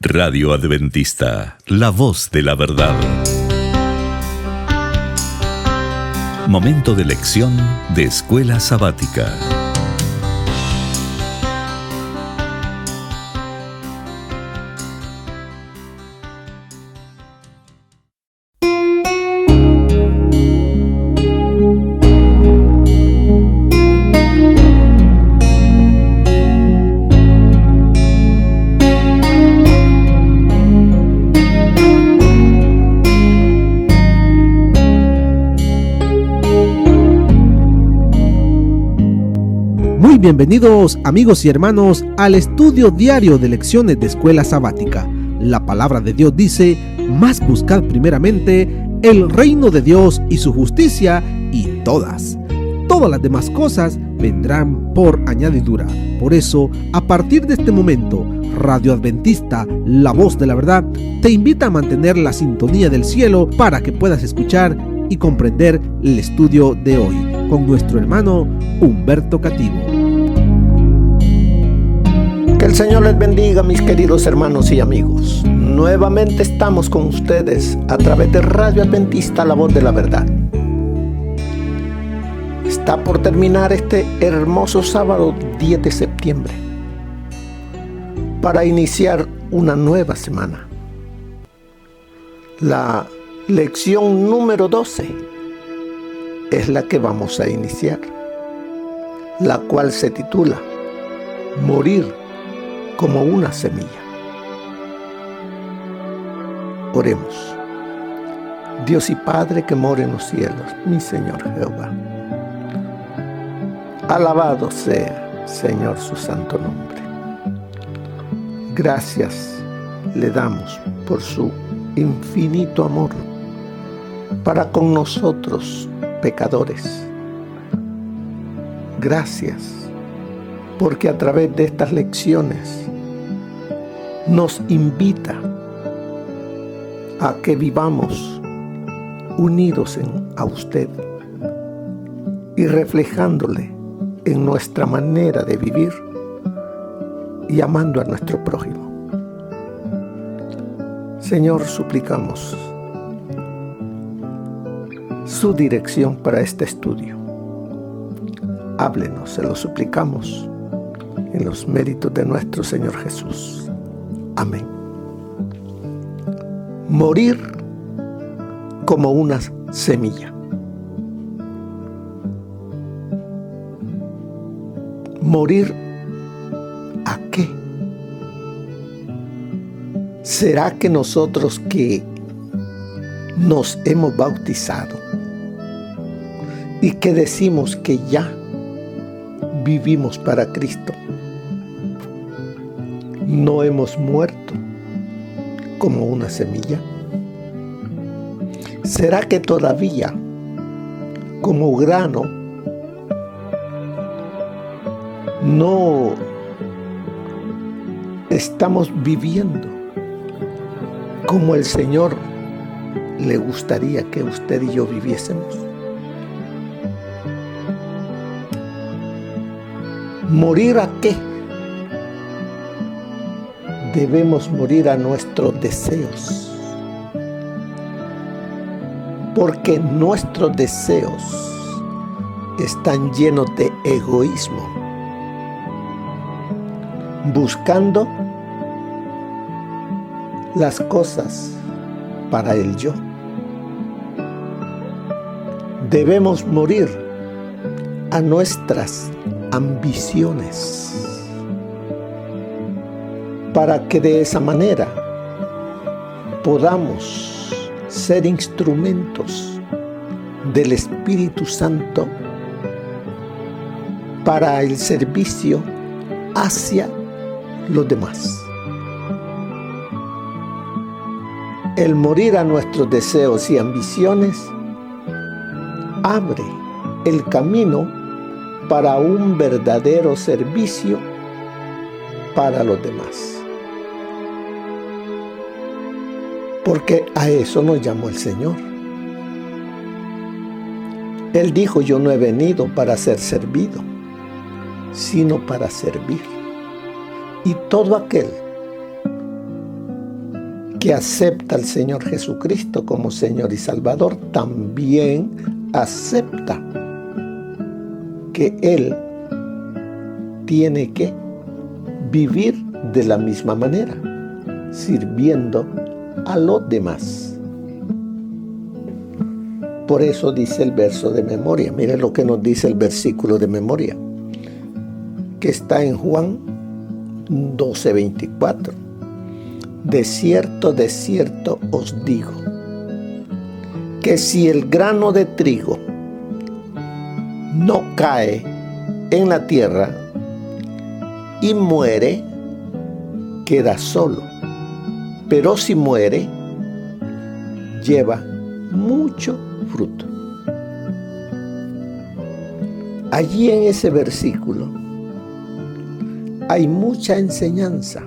Radio Adventista, la voz de la verdad. Momento de lección de Escuela Sabática. Bienvenidos amigos y hermanos al estudio diario de lecciones de Escuela Sabática. La palabra de Dios dice: mas buscad primeramente el reino de Dios y su justicia, y todas las demás cosas vendrán por añadidura. Por eso, a partir de este momento, Radio Adventista, la voz de la verdad, te invita a mantener la sintonía del cielo para que puedas escuchar y comprender el estudio de hoy con nuestro hermano Humberto Cativo. Que el Señor les bendiga, mis queridos hermanos y amigos. Nuevamente estamos con ustedes a través de Radio Adventista, la voz de la verdad. Está por terminar este hermoso sábado 10 de septiembre para iniciar una nueva semana. La lección número 12 es la que vamos a iniciar, la cual se titula Morir como una semilla. Oremos. Dios y Padre que mora en los cielos, mi Señor Jehová, alabado sea, Señor, su santo nombre. Gracias le damos por su infinito amor para con nosotros pecadores. Gracias porque a través de estas lecciones nos invita a que vivamos unidos a usted y reflejándole en nuestra manera de vivir y amando a nuestro prójimo. Señor, suplicamos su dirección para este estudio. Háblenos, se lo suplicamos en los méritos de nuestro Señor Jesús. Amén. Morir como una semilla. ¿Morir a qué? ¿Será que nosotros que nos hemos bautizado y que decimos que ya vivimos para Cristo, no hemos muerto como una semilla? ¿Será que todavía, como grano, no estamos viviendo como el Señor le gustaría que usted y yo viviésemos? ¿Morir a qué? Debemos morir a nuestros deseos, porque nuestros deseos están llenos de egoísmo, buscando las cosas para el yo. Debemos morir a nuestras ambiciones, para que de esa manera podamos ser instrumentos del Espíritu Santo para el servicio hacia los demás. El morir a nuestros deseos y ambiciones abre el camino para un verdadero servicio para los demás. Porque a eso nos llamó el Señor. Él dijo: yo no he venido para ser servido, sino para servir. Y todo aquel que acepta al Señor Jesucristo como Señor y Salvador, también acepta que Él tiene que vivir de la misma manera, sirviendo a los demás. Por eso dice el verso de memoria. Mire lo que nos dice el versículo de memoria, que está en Juan 12:24. De cierto os digo, que si el grano de trigo no cae en la tierra y muere, queda solo. Pero si muere, lleva mucho fruto. Allí en ese versículo hay mucha enseñanza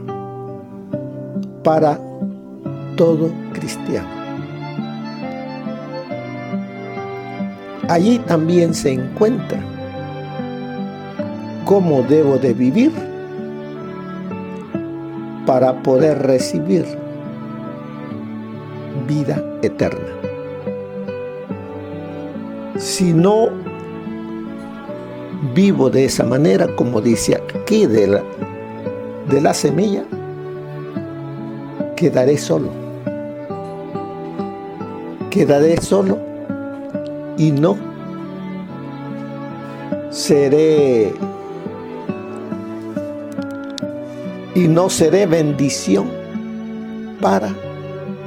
para todo cristiano. Allí también se encuentra cómo debo de vivir para poder recibir vida eterna. Si no vivo de esa manera, como dice aquí de la semilla, quedaré solo. Quedaré solo y no seré bendición para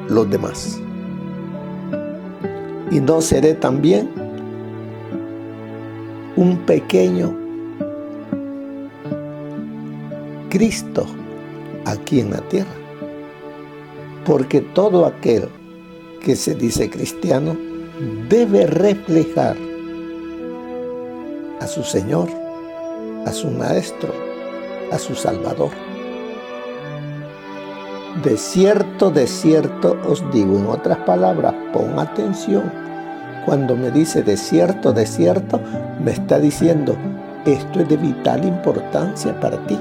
los demás. Y no seré también un pequeño Cristo aquí en la tierra. Porque todo aquel que se dice cristiano debe reflejar a su Señor, a su Maestro, a su Salvador. De cierto os digo, en otras palabras, pon atención. Cuando me dice de cierto, me está diciendo, esto es de vital importancia para ti.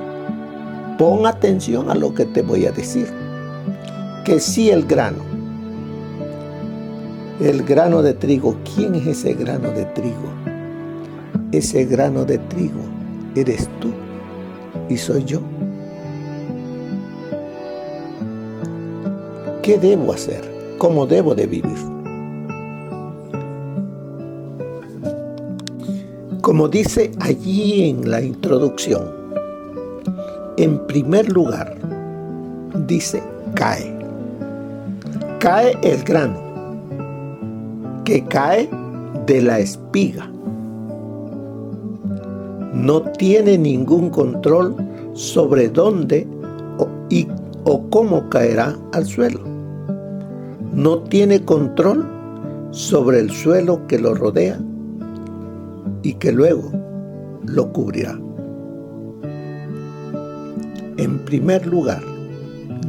Pon atención a lo que te voy a decir. Que si el grano de trigo, ¿quién es ese grano de trigo? Ese grano de trigo eres tú y soy yo. ¿Qué debo hacer? ¿Cómo debo de vivir? Como dice allí en la introducción, en primer lugar, dice cae. Cae el grano, que cae de la espiga. No tiene ningún control sobre dónde o cómo caerá al suelo. No tiene control sobre el suelo que lo rodea y que luego lo cubrirá. En primer lugar,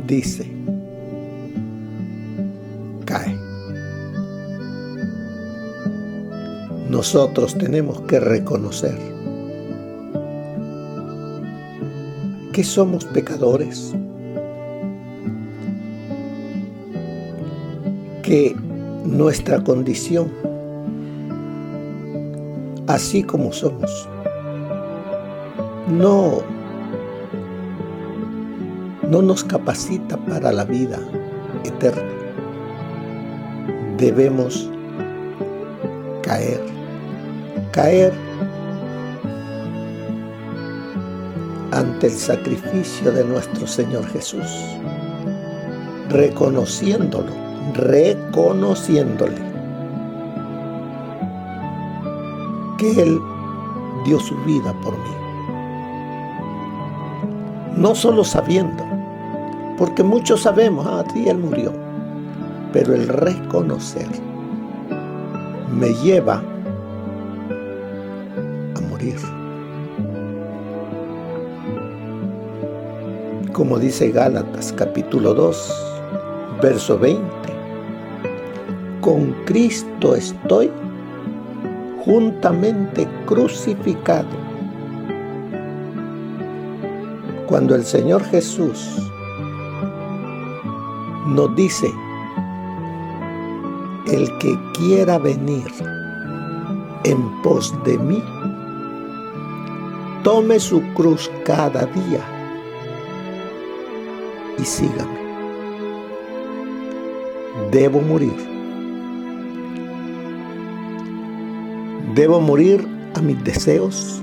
dice, cae. Nosotros tenemos que reconocer que somos pecadores, que nuestra condición, así como somos, no nos capacita para la vida eterna. Debemos caer ante el sacrificio de nuestro Señor Jesús, reconociéndole que Él dio su vida por mí. No solo sabiendo, porque muchos sabemos, sí, Él murió, pero el reconocer me lleva a morir. Como dice Gálatas capítulo 2, verso 20, con Cristo estoy juntamente crucificado. Cuando el Señor Jesús nos dice: el que quiera venir en pos de mí, tome su cruz cada día y sígame. Debo morir. Debo morir a mis deseos,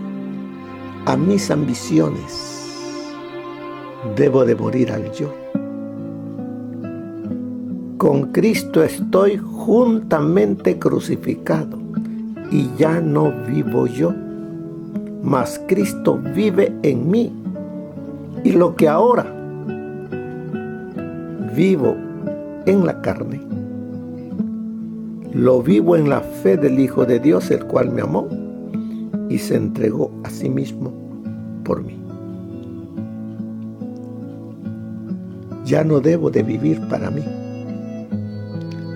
a mis ambiciones. Debo de morir al yo. Con Cristo estoy juntamente crucificado y ya no vivo yo, mas Cristo vive en mí. Y lo que ahora vivo en la carne, lo vivo en la fe del Hijo de Dios, el cual me amó y se entregó a sí mismo por mí. Ya no debo de vivir para mí,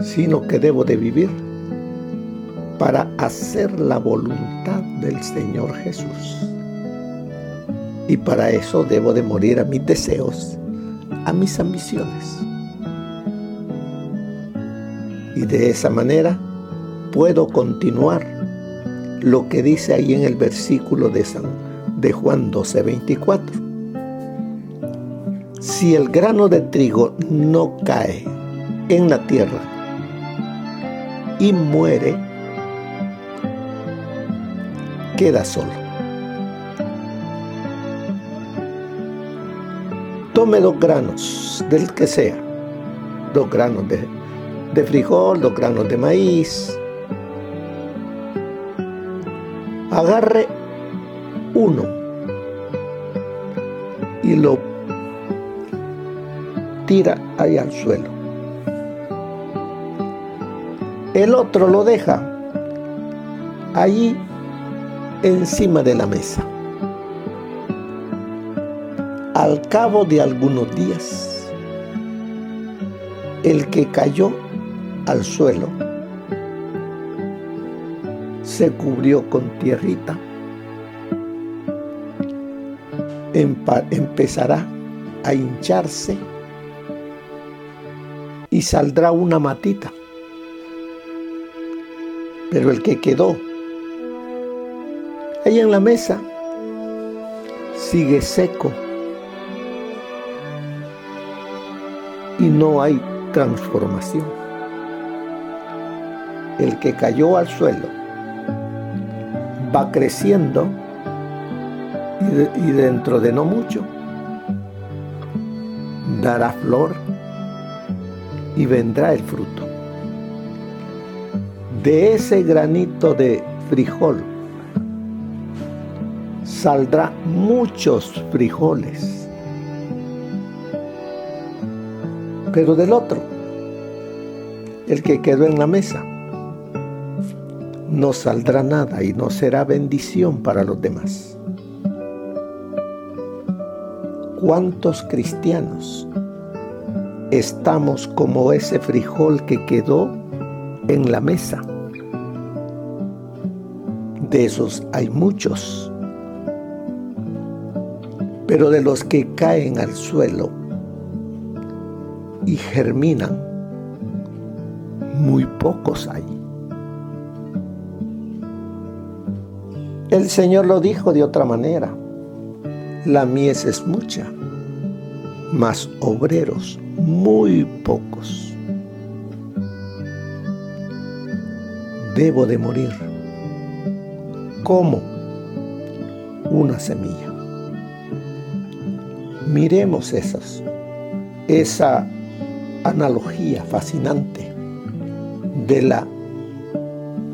sino que debo de vivir para hacer la voluntad del Señor Jesús. Y para eso debo de morir a mis deseos, a mis ambiciones. Y de esa manera puedo continuar lo que dice ahí en el versículo de Juan 12:24. Si el grano de trigo no cae en la tierra y muere, queda solo. Tome 2 granos del que sea, 2 granos de frijol, 2 granos de maíz. Agarre uno y lo tira ahí al suelo. El otro lo deja allí encima de la mesa. Al cabo de algunos días, el que cayó al suelo se cubrió con tierrita, empezará a hincharse y saldrá una matita. Pero el que quedó ahí en la mesa sigue seco y no hay transformación. El que cayó al suelo va creciendo y dentro de no mucho dará flor y vendrá el fruto. De ese granito de frijol saldrá muchos frijoles. Pero del otro, el que quedó en la mesa, no saldrá nada y no será bendición para los demás. ¿Cuántos cristianos estamos como ese frijol que quedó en la mesa? De esos hay muchos, pero de los que caen al suelo y germinan, muy pocos hay. El Señor lo dijo de otra manera: la mies es mucha, mas obreros muy pocos. Debo de morir como una semilla. Miremos esa analogía fascinante de la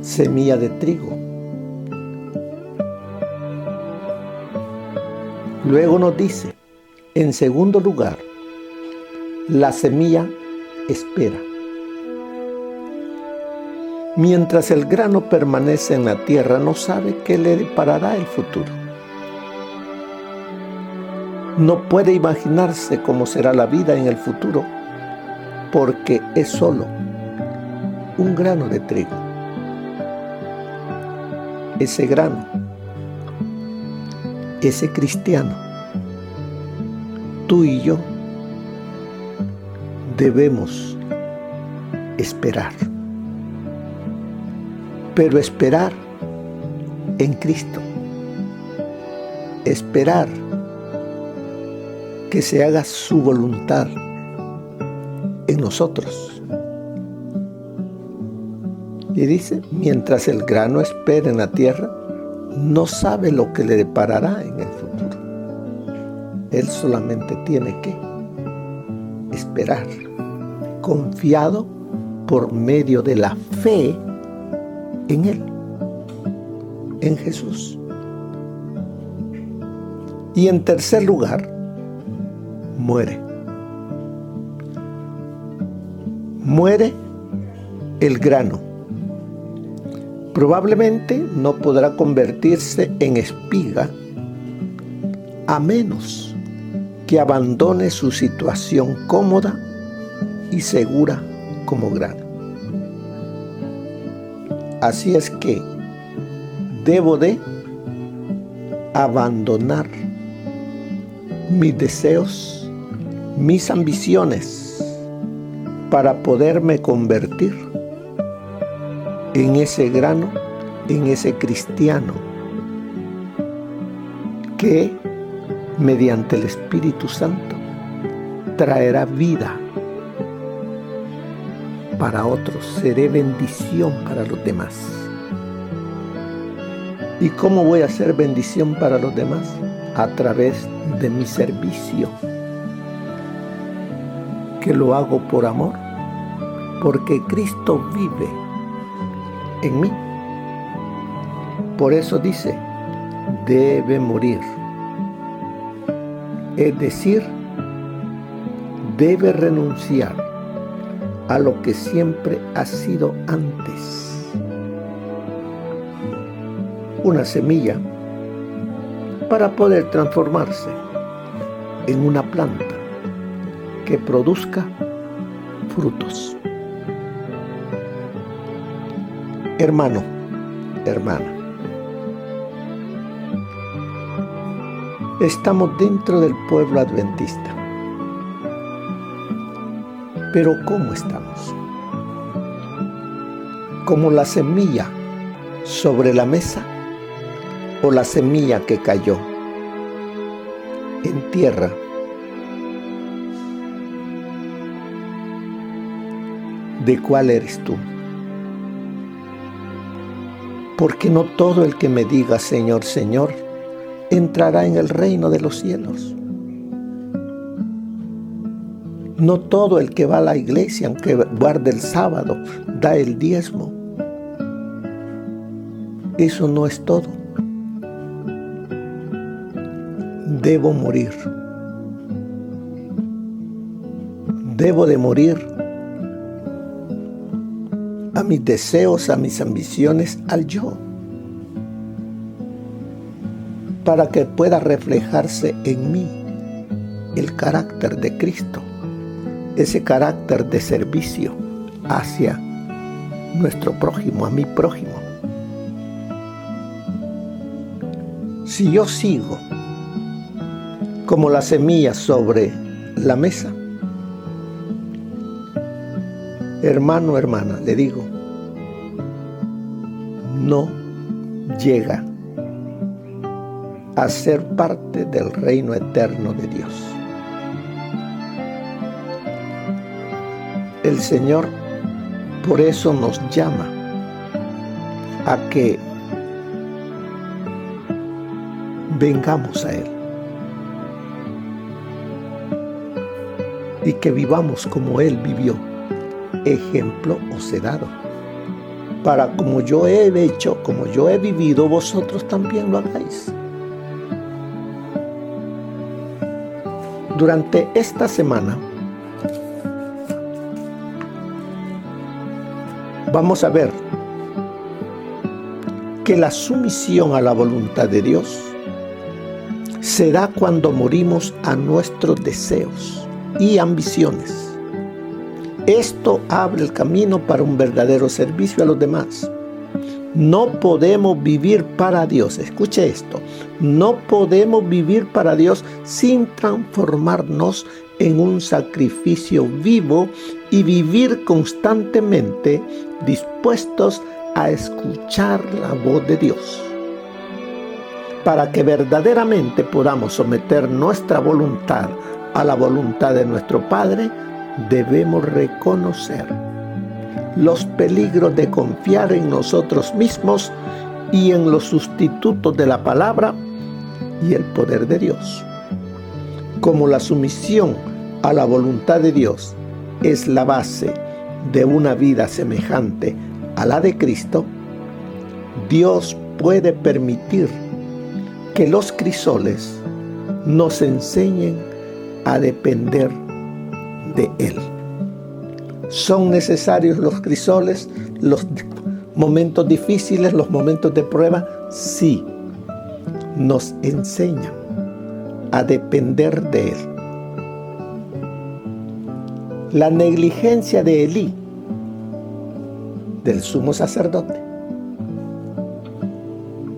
semilla de trigo. Luego nos dice, en segundo lugar, la semilla espera. Mientras el grano permanece en la tierra, no sabe qué le deparará el futuro. No puede imaginarse cómo será la vida en el futuro, porque es solo un grano de trigo. Ese grano, ese cristiano, tú y yo, debemos esperar. Pero esperar en Cristo. Esperar que se haga su voluntad en nosotros. Y dice, mientras el grano espera en la tierra, no sabe lo que le deparará en el futuro. Él solamente tiene que esperar, confiado por medio de la fe en Él, en Jesús. Y en tercer lugar, muere. Muere el grano. Probablemente no podrá convertirse en espiga a menos que abandone su situación cómoda y segura como grano. Así es que debo de abandonar mis deseos, mis ambiciones, para poderme convertir en ese grano, en ese cristiano que mediante el Espíritu Santo traerá vida para otros, seré bendición para los demás. ¿Y cómo voy a ser bendición para los demás? A través de mi servicio, que lo hago por amor, porque Cristo vive en mí. Por eso dice, debe morir. Es decir, debe renunciar a lo que siempre ha sido antes. Una semilla para poder transformarse en una planta que produzca frutos. Hermano, hermana, estamos dentro del pueblo adventista. Pero ¿cómo estamos? ¿Como la semilla sobre la mesa o la semilla que cayó en tierra? ¿De cuál eres tú? Porque no todo el que me diga Señor, Señor, entrará en el reino de los cielos. No todo el que va a la iglesia, aunque guarde el sábado, da el diezmo. Eso no es todo. Debo morir. Debo de morir a mis deseos, a mis ambiciones, al yo, para que pueda reflejarse en mí el carácter de Cristo, ese carácter de servicio hacia nuestro prójimo, a mi prójimo. Si yo sigo como la semilla sobre la mesa, hermano, hermana, le digo, no llega a ser parte del reino eterno de Dios. El Señor por eso nos llama a que vengamos a Él y que vivamos como Él vivió. Ejemplo os he dado, para como yo he hecho, como yo he vivido, vosotros también lo hagáis. Durante esta semana vamos a ver que la sumisión a la voluntad de Dios se da cuando morimos a nuestros deseos y ambiciones. Esto abre el camino para un verdadero servicio a los demás. No podemos vivir para Dios. Escuche esto. No podemos vivir para Dios sin transformarnos en un sacrificio vivo y vivir constantemente dispuestos a escuchar la voz de Dios. Para que verdaderamente podamos someter nuestra voluntad a la voluntad de nuestro Padre, debemos reconocer los peligros de confiar en nosotros mismos y en los sustitutos de la palabra y el poder de Dios. Como la sumisión a la voluntad de Dios es la base de una vida semejante a la de Cristo, Dios puede permitir que los crisoles nos enseñen a depender de Él. ¿Son necesarios los crisoles, los momentos difíciles, los momentos de prueba? Sí, nos enseñan a depender de Él. La negligencia de Elí, del sumo sacerdote,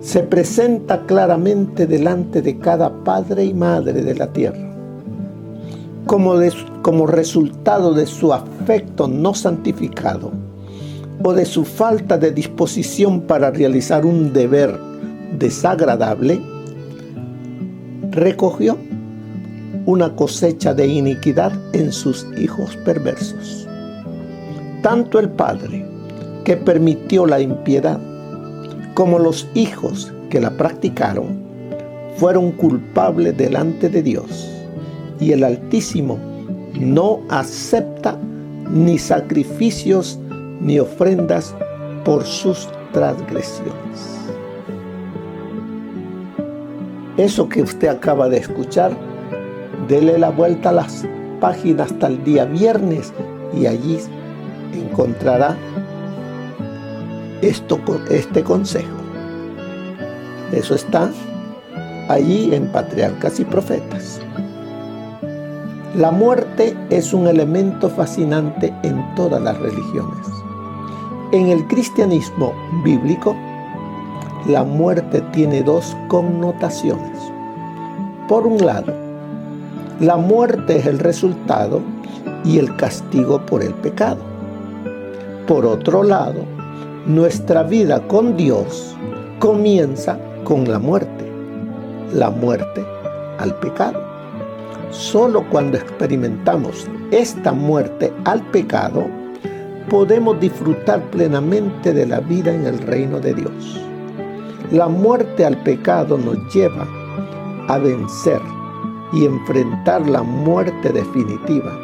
se presenta claramente delante de cada padre y madre de la tierra, como resultado de su afecto no santificado o de su falta de disposición para realizar un deber desagradable. Recogió una cosecha de iniquidad en sus hijos perversos. Tanto el padre que permitió la impiedad como los hijos que la practicaron fueron culpables delante de Dios, y el Altísimo no acepta ni sacrificios ni ofrendas por sus transgresiones. Eso que usted acaba de escuchar, dele la vuelta a las páginas hasta el día viernes y allí encontrará este consejo. Eso está allí en Patriarcas y Profetas. La muerte es un elemento fascinante en todas las religiones. En el cristianismo bíblico, la muerte tiene dos connotaciones. Por un lado, la muerte es el resultado y el castigo por el pecado. Por otro lado, nuestra vida con Dios comienza con la muerte al pecado. Solo cuando experimentamos esta muerte al pecado, podemos disfrutar plenamente de la vida en el reino de Dios. La muerte al pecado nos lleva a vencer y enfrentar la muerte definitiva,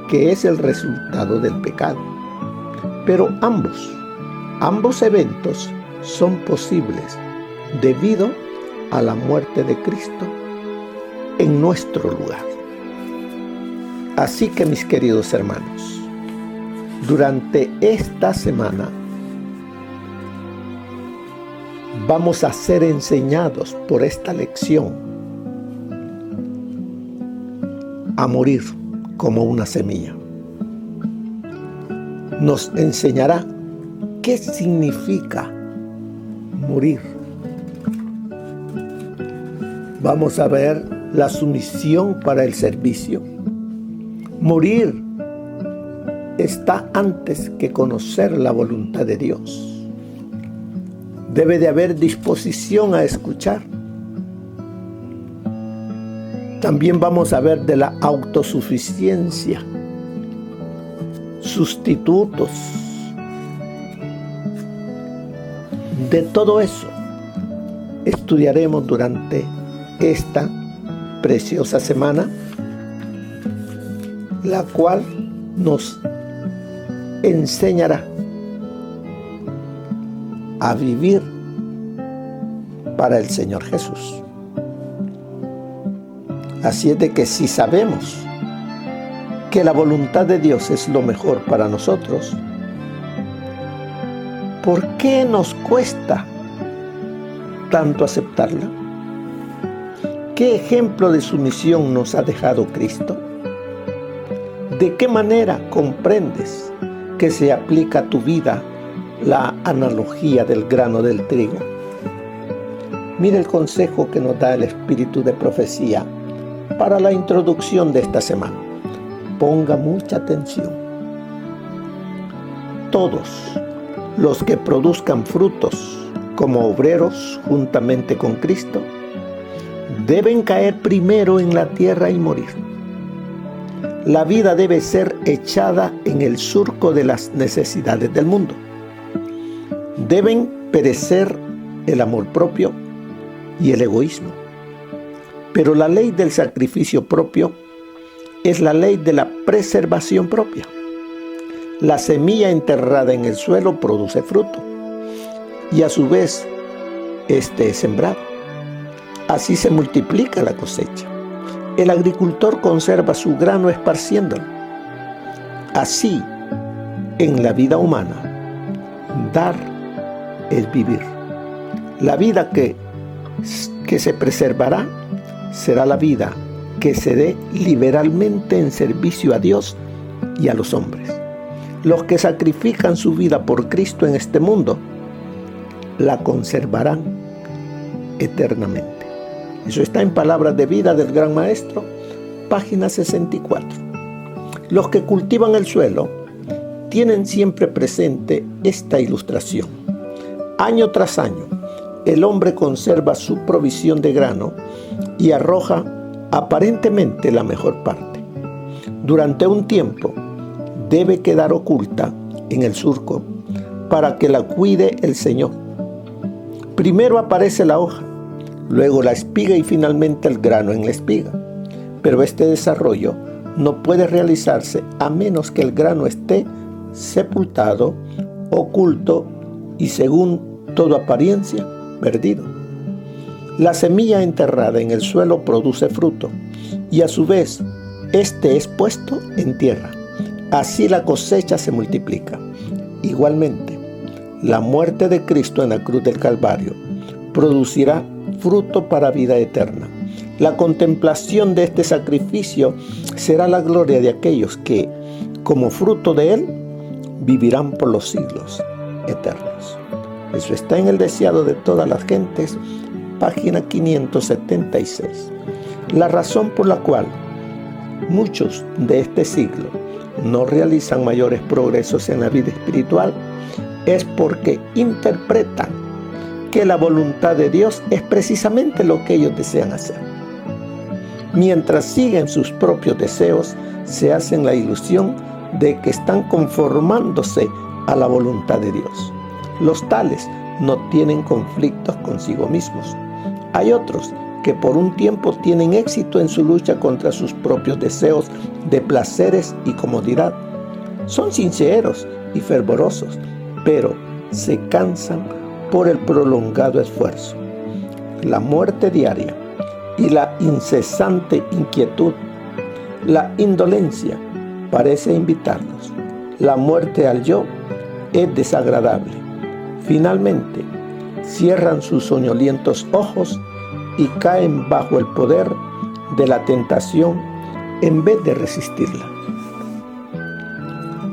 que es el resultado del pecado. Pero ambos eventos son posibles debido a la muerte de Cristo en nuestro lugar. Así que, mis queridos hermanos, durante esta semana vamos a ser enseñados por esta lección a morir como una semilla. Nos enseñará qué significa morir. Vamos a ver la sumisión para el servicio. Morir está antes que conocer la voluntad de Dios. Debe de haber disposición a escuchar. También vamos a ver de la autosuficiencia, sustitutos. De todo eso estudiaremos durante esta preciosa semana, la cual nos enseñará a vivir para el Señor Jesús. Así es de que si sabemos que la voluntad de Dios es lo mejor para nosotros, ¿por qué nos cuesta tanto aceptarla? ¿Qué ejemplo de sumisión nos ha dejado Cristo? ¿De qué manera comprendes que se aplica a tu vida la analogía del grano del trigo? Mira el consejo que nos da el espíritu de profecía para la introducción de esta semana. Ponga mucha atención. Todos los que produzcan frutos como obreros juntamente con Cristo deben caer primero en la tierra y morir. La vida debe ser echada en el surco de las necesidades del mundo. Deben perecer el amor propio y el egoísmo. Pero la ley del sacrificio propio es la ley de la preservación propia. La semilla enterrada en el suelo produce fruto y a su vez este es sembrado. Así se multiplica la cosecha. El agricultor conserva su grano esparciéndolo. Así, en la vida humana, dar es vivir. La vida que se preservará será la vida que se dé liberalmente en servicio a Dios y a los hombres. Los que sacrifican su vida por Cristo en este mundo, la conservarán eternamente. Eso está en Palabras de Vida del Gran Maestro, página 64. Los que cultivan el suelo tienen siempre presente esta ilustración. Año tras año, el hombre conserva su provisión de grano y arroja aparentemente la mejor parte. Durante un tiempo, debe quedar oculta en el surco para que la cuide el Señor. Primero aparece la hoja, luego la espiga y finalmente el grano en la espiga. Pero este desarrollo no puede realizarse a menos que el grano esté sepultado, oculto y, según toda apariencia, perdido. La semilla enterrada en el suelo produce fruto y a su vez este es puesto en tierra. Así la cosecha se multiplica. Igualmente, la muerte de Cristo en la cruz del Calvario producirá fruto para vida eterna. La contemplación de este sacrificio será la gloria de aquellos que, como fruto de él, vivirán por los siglos eternos. Eso está en El Deseado de Todas las Gentes, página 576. La razón por la cual muchos de este siglo no realizan mayores progresos en la vida espiritual es porque interpretan que la voluntad de Dios es precisamente lo que ellos desean hacer. Mientras siguen sus propios deseos, se hacen la ilusión de que están conformándose a la voluntad de Dios. Los tales no tienen conflictos consigo mismos. Hay otros que por un tiempo tienen éxito en su lucha contra sus propios deseos de placeres y comodidad. Son sinceros y fervorosos, pero se cansan por el prolongado esfuerzo. La muerte diaria y la incesante inquietud, la indolencia parece invitarlos. La muerte al yo es desagradable. Finalmente, cierran sus soñolientos ojos y caen bajo el poder de la tentación en vez de resistirla.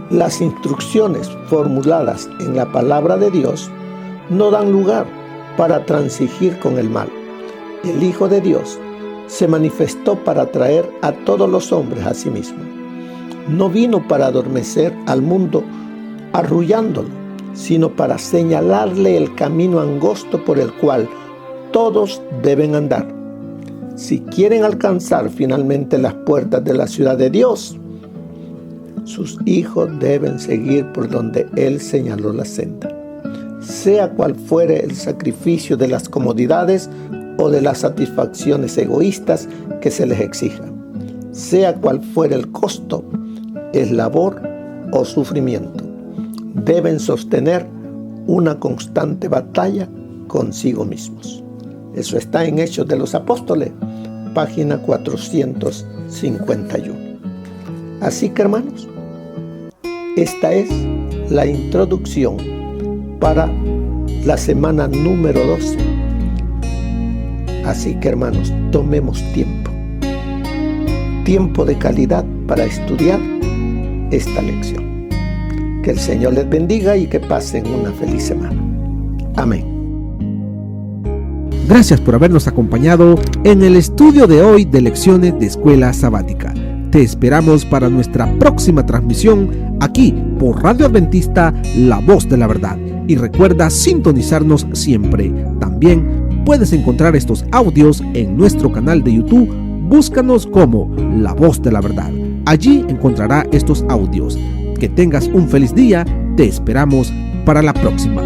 Las instrucciones formuladas en la palabra de Dios no dan lugar para transigir con el mal. El Hijo de Dios se manifestó para traer a todos los hombres a sí mismo. No vino para adormecer al mundo arrullándolo, sino para señalarle el camino angosto por el cual todos deben andar. Si quieren alcanzar finalmente las puertas de la ciudad de Dios, sus hijos deben seguir por donde Él señaló la senda. Sea cual fuere el sacrificio de las comodidades o de las satisfacciones egoístas que se les exija. Sea cual fuere el costo, es labor o sufrimiento. Deben sostener una constante batalla consigo mismos. Eso está en Hechos de los Apóstoles, página 451. Así que, hermanos, esta es la introducción para la semana número 12. Así que, hermanos, tomemos tiempo de calidad para estudiar esta lección. Que el Señor les bendiga y que pasen una feliz semana. Amén. Gracias por habernos acompañado en el estudio de hoy de Lecciones de Escuela Sabática. Te esperamos para nuestra próxima transmisión aquí por Radio Adventista, La Voz de la Verdad. Y recuerda sintonizarnos siempre. También puedes encontrar estos audios en nuestro canal de YouTube. Búscanos como La Voz de la Verdad. Allí encontrará estos audios. Que tengas un feliz día. Te esperamos para la próxima.